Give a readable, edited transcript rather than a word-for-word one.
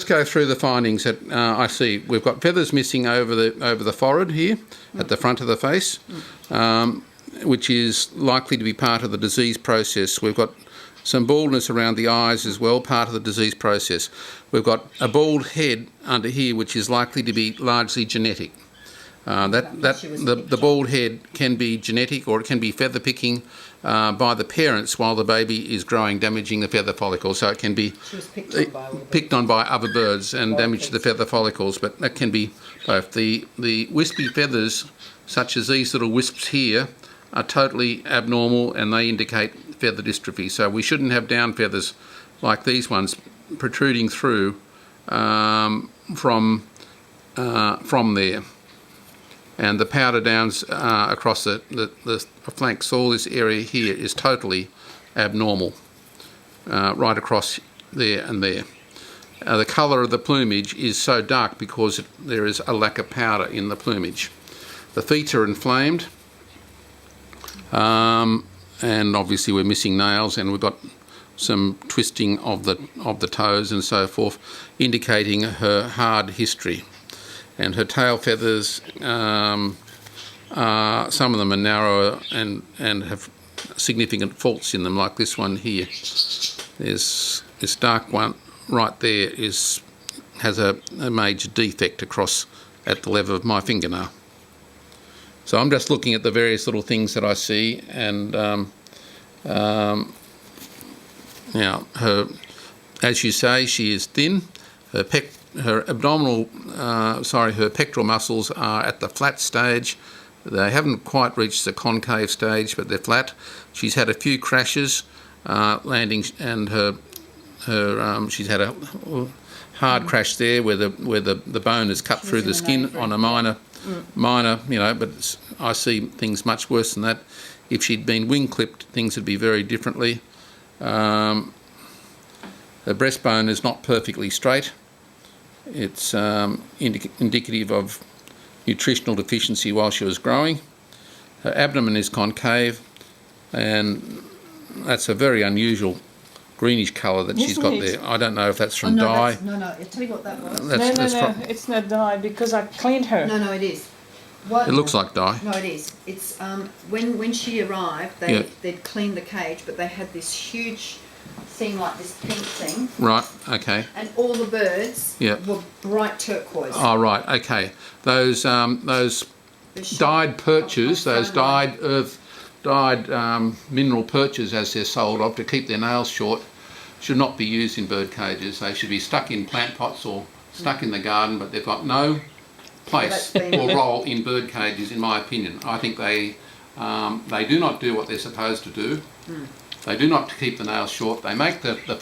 Let's go through the findings that I see. We've got feathers missing over the forehead here, at the front of the face, which is likely to be part of the disease process. We've got some baldness around the eyes as well, part of the disease process. We've got a bald head under here, which is likely to be largely genetic. The bald head can be genetic, or it can be feather picking by the parents while the baby is growing, damaging the feather follicles. So it can be picked on by other birds and damage the feather follicles, but that can be both. The wispy feathers, such as these little wisps here, are totally abnormal and they indicate feather dystrophy. So we shouldn't have down feathers like these ones protruding through from there. And the powder downs across the flanks, all this area here is totally abnormal, right across there and there. The colour of the plumage is so dark because there is a lack of powder in the plumage. The feet are inflamed, and obviously we're missing nails, and we've got some twisting of the toes and so forth, indicating her hard history. And her tail feathers, some of them are narrower and have significant faults in them, like this one here. There's this dark one right there has a major defect across at the level of my fingernail. So I'm just looking at the various little things that I see, and now her, as you say, she is thin. Her pectoral muscles are at the flat stage. They haven't quite reached the concave stage, but they're flat. She's had a few crashes, landing, and she's had a hard crash there where the bone is cut through the skin on a minor, but I see things much worse than that. If she'd been wing clipped, things would be very differently. Her breastbone is not perfectly straight. It's indicative of nutritional deficiency while she was growing. Her abdomen is concave, and that's a very unusual greenish colour that she's got there. I don't know if that's from dye. No, I'll tell you what that was. No, it's not dye, because I cleaned her. No, it is. It looks like dye. No, it is. It's when she arrived, they'd cleaned the cage, but they had this huge thing like this pink thing. Right, okay. And all the birds were bright turquoise. Oh, right, okay. Those dyed perches, those dyed mineral perches, as they're sold of, to keep their nails short, should not be used in bird cages. They should be stuck in plant pots or stuck in the garden, but they've got no place or role in bird cages, in my opinion. I think they do not do what they're supposed to do. They do not keep the nails short. They make the